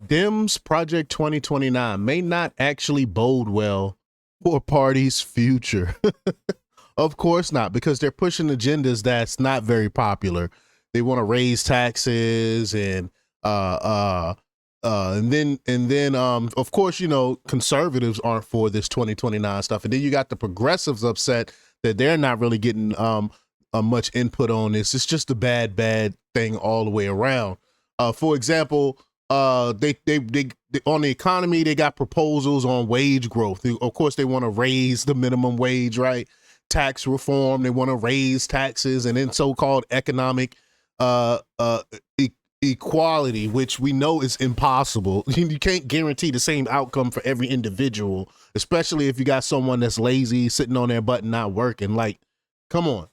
Dems Project 2029 may not actually bode well for party's future. Of course not, because they're pushing agendas that's not very popular. They want to raise taxes and then of course, conservatives aren't for this 2029 stuff. And then you got the progressives upset that they're not really getting much input on this. It's just a bad thing all the way around. For example, they on the economy, they got proposals on wage growth. Of course, they want to raise the minimum wage, right? Tax reform, they want to raise taxes, and then so-called economic equality, which we know is impossible. You can't guarantee the same outcome for every individual, especially if you got someone that's lazy, sitting on their butt and not working. Like, come on.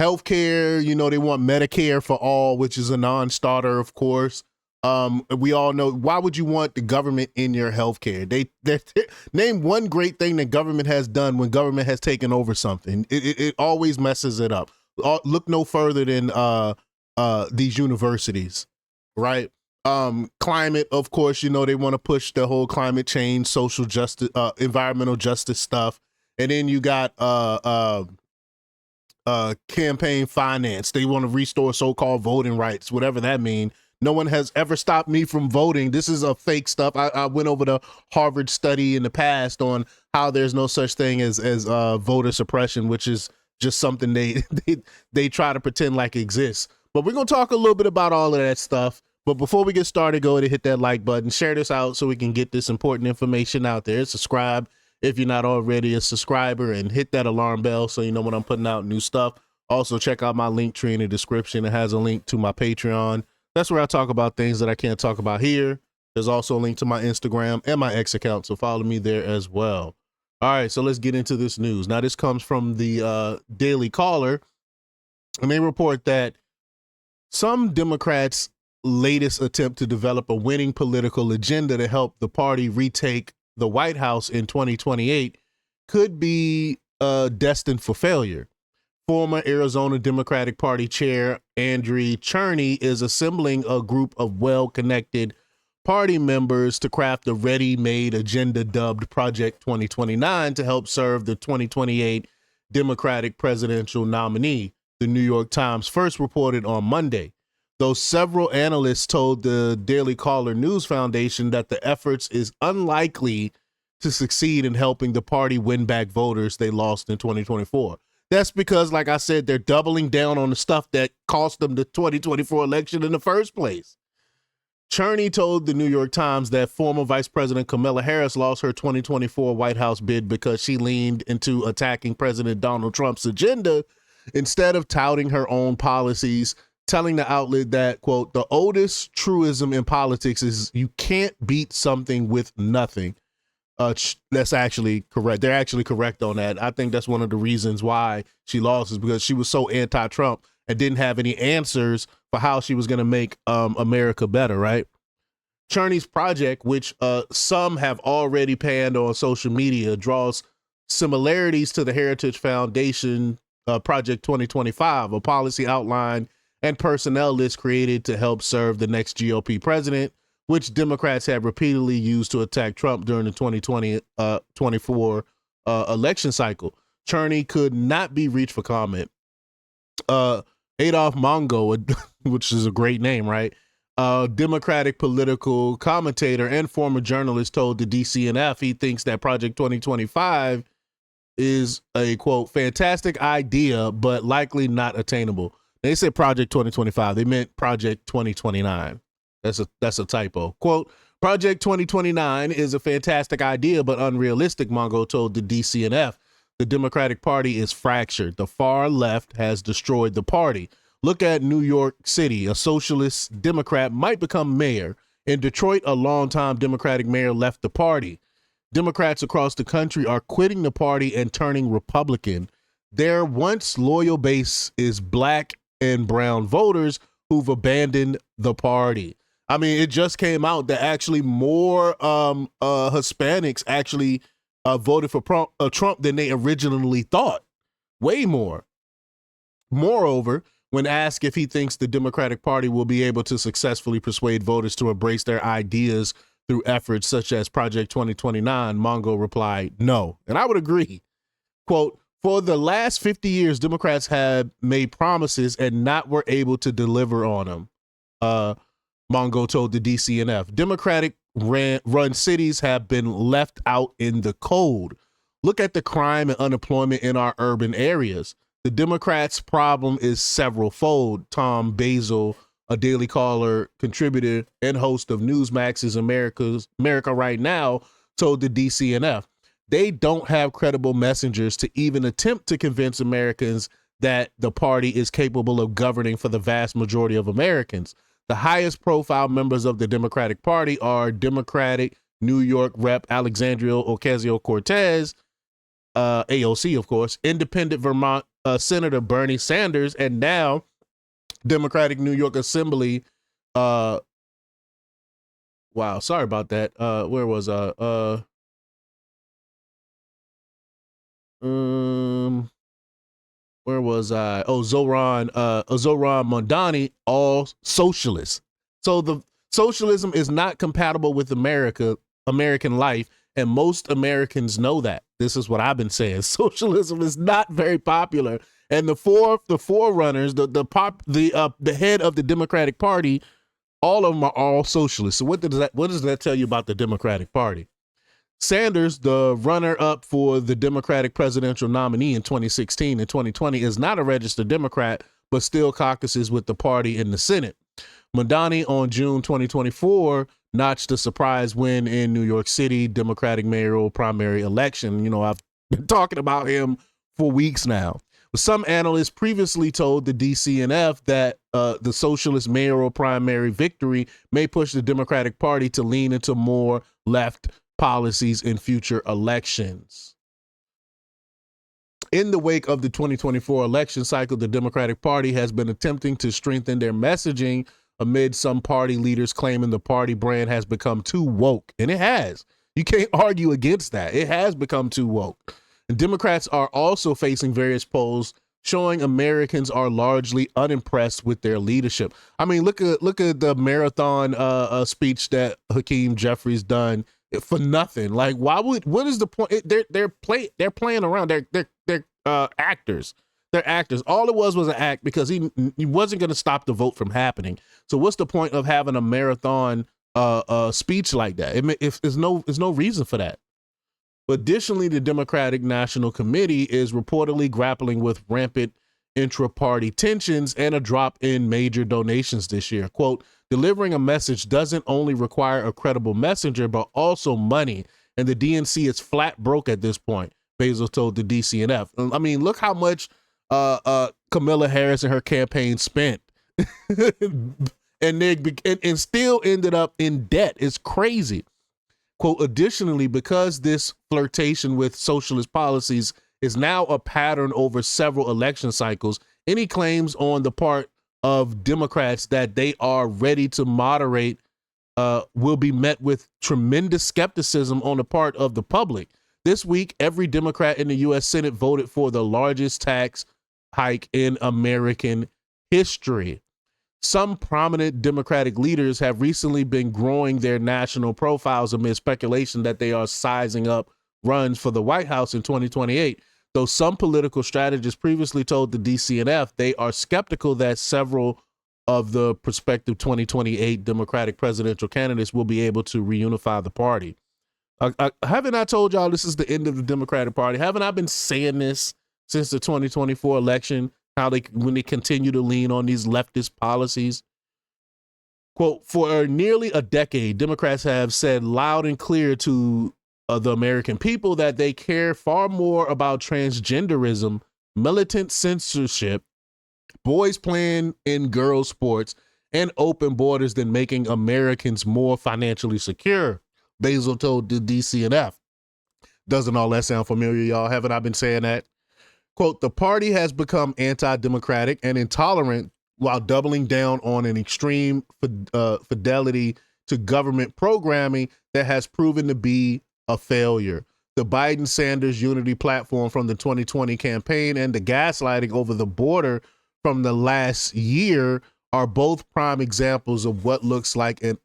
Healthcare, they want Medicare for all, which is a non-starter, of course. We all know, why would you want the government in your healthcare? They name one great thing that government has done when government has taken over something. It always messes it up. Look no further than these universities, right? Climate, of course, they want to push the whole climate change, social justice, environmental justice stuff. And then you got campaign finance. They want to restore so-called voting rights, whatever that means. No one has ever stopped me from voting. This is a fake stuff. I went over the Harvard study in the past on how there's no such thing as voter suppression, which is just something they try to pretend like exists. But we're going to talk a little bit about all of that stuff. But before we get started, go ahead and hit that like button, share this out so we can get this important information out there. Subscribe if you're not already a subscriber, and hit that alarm bell so you know when I'm putting out new stuff. Also, check out my link tree in the description. It has a link to my Patreon. That's where I talk about things that I can't talk about here. There's also a link to my Instagram and my X account, so follow me there as well. All right, so let's get into this news. Now, this comes from the Daily Caller, and they report that some Democrats' latest attempt to develop a winning political agenda to help the party retake the White House in 2028 could be destined for failure. Former Arizona Democratic Party Chair Andrew Cherney is assembling a group of well-connected party members to craft a ready-made agenda dubbed Project 2029 to help serve the 2028 Democratic presidential nominee, the New York Times first reported on Monday. Though several analysts told the Daily Caller News Foundation that the efforts is unlikely to succeed in helping the party win back voters they lost in 2024. That's because, like I said, they're doubling down on the stuff that cost them the 2024 election in the first place. Cherney told the New York Times that former Vice President Kamala Harris lost her 2024 White House bid because she leaned into attacking President Donald Trump's agenda instead of touting her own policies, telling the outlet that, quote, the oldest truism in politics is you can't beat something with nothing. That's actually correct. They're actually correct on that. I think that's one of the reasons why she lost, is because she was so anti-Trump and didn't have any answers for how she was going to make America better, right? Cherney's project, which some have already panned on social media, draws similarities to the Heritage Foundation Project 2025, a policy outline and personnel list created to help serve the next GOP president, which Democrats have repeatedly used to attack Trump during the 2024 election cycle. Cherney could not be reached for comment. Adolph Mongo, which is a great name, right? Democratic political commentator and former journalist, told the DCNF he thinks that Project 2025 is a, quote, fantastic idea, but likely not attainable. They said Project 2025. They meant Project 2029. That's a typo. Quote, Project 2029 is a fantastic idea, but unrealistic, Mongo told the DCNF. The Democratic Party is fractured. The far left has destroyed the party. Look at New York City. A socialist Democrat might become mayor. In Detroit, a longtime Democratic mayor left the party. Democrats across the country are quitting the party and turning Republican. Their once loyal base is black and brown voters who've abandoned the party. I mean, it just came out that actually more Hispanics actually voted for Trump than they originally thought. Way more. Moreover, When asked if he thinks the Democratic Party will be able to successfully persuade voters to embrace their ideas through efforts such as Project 2029, Mongo replied, no. And I would agree. Quote, for the last 50 years, Democrats have made promises and not were able to deliver on them. Mongo told the DCNF. Democratic run cities have been left out in the cold. Look at the crime and unemployment in our urban areas. The Democrats' problem is several-fold. Tom Basil, a Daily Caller contributor and host of Newsmax's America Right Now, told the DCNF. They don't have credible messengers to even attempt to convince Americans that the party is capable of governing for the vast majority of Americans. The highest profile members of the Democratic Party are Democratic New York Rep. Alexandria Ocasio-Cortez, AOC, of course, Independent Vermont Senator Bernie Sanders, and now Democratic New York Assembly. Wow, sorry about that. Where was where was I? Oh, Zoran Mondani, all socialists. So the socialism is not compatible with American life, and most Americans know that. This is what I've been saying. Socialism is not very popular, and the forerunners, the head of the Democratic Party, all of them are all socialists. So what does that tell you about the Democratic Party? Sanders, the runner-up for the Democratic presidential nominee in 2016 and 2020, is not a registered Democrat, but still caucuses with the party in the Senate. Mondani on June 2024 notched a surprise win in New York City Democratic mayoral primary election. You know, I've been talking about him for weeks now. Some analysts previously told the DCNF that the socialist mayoral primary victory may push the Democratic Party to lean into more left policies in future elections. In the wake of the 2024 election cycle, the Democratic Party has been attempting to strengthen their messaging amid some party leaders claiming the party brand has become too woke. And it has. You can't argue against that. It has become too woke. And Democrats are also facing various polls showing Americans are largely unimpressed with their leadership. I mean, look at the marathon speech that Hakeem Jeffries done for nothing. Like, what is the point? They're playing around. They're actors. They're actors. All it was an act because he wasn't going to stop the vote from happening. So what's the point of having a marathon speech like that? If there's no reason for that. Additionally, the Democratic National Committee is reportedly grappling with rampant intra-party tensions and a drop in major donations this year. Quote, delivering a message doesn't only require a credible messenger, but also money. And the DNC is flat broke at this point, Basil told the DCNF. I mean, look how much Kamala Harris and her campaign spent and still ended up in debt. It's crazy. Quote, additionally, because this flirtation with socialist policies is now a pattern over several election cycles, any claims on the part of Democrats that they are ready to moderate will be met with tremendous skepticism on the part of the public. This week, every Democrat in the U.S. Senate voted for the largest tax hike in American history. Some prominent Democratic leaders have recently been growing their national profiles amid speculation that they are sizing up runs for the White House in 2028. Though some political strategists previously told the DCNF they are skeptical that several of the prospective 2028 Democratic presidential candidates will be able to reunify the party. Haven't I told y'all this is the end of the Democratic Party? Haven't I been saying this since the 2024 election? When they continue to lean on these leftist policies. Quote, for nearly a decade, Democrats have said loud and clear to the American people that they care far more about transgenderism, militant censorship, boys playing in girls' sports, and open borders than making Americans more financially secure, Basil told the DCNF. Doesn't all that sound familiar, y'all? Haven't I been saying that? Quote, the party has become anti-democratic and intolerant while doubling down on an extreme fidelity to government programming that has proven to be a failure. The Biden-Sanders unity platform from the 2020 campaign and the gaslighting over the border from the last year are both prime examples of what looks like an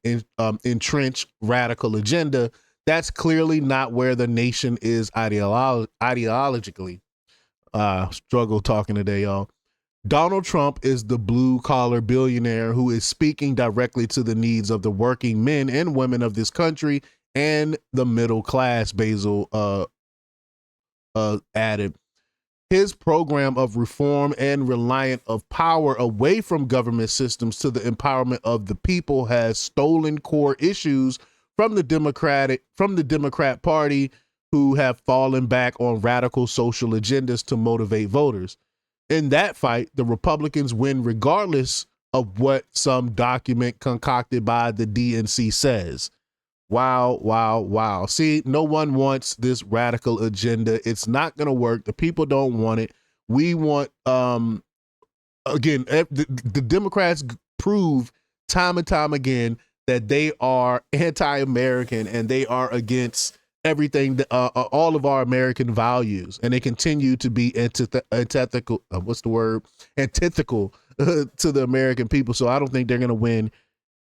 entrenched radical agenda. That's clearly not where the nation is ideologically. Struggle talking today, y'all. Donald Trump is the blue-collar billionaire who is speaking directly to the needs of the working men and women of this country and the middle class, Basil added. His program of reform and reliance of power away from government systems to the empowerment of the people has stolen core issues from the Democrat Party, who have fallen back on radical social agendas to motivate voters. In that fight, the Republicans win regardless of what some document concocted by the DNC says. Wow, wow, wow. See, no one wants this radical agenda. It's not going to work. The people don't want it. We want, again, the Democrats prove time and time again that they are anti-American and they are against everything, all of our American values. And they continue to be antithetical, antithetical to the American people. So I don't think they're going to win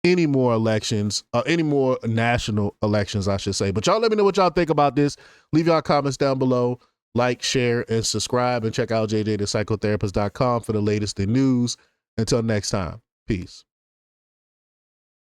any more elections, any more national elections, I should say. But y'all let me know what y'all think about this. Leave y'all comments down below. Like, share, and subscribe. And check out jjthepsychotherapist.com for the latest in news. Until next time, peace.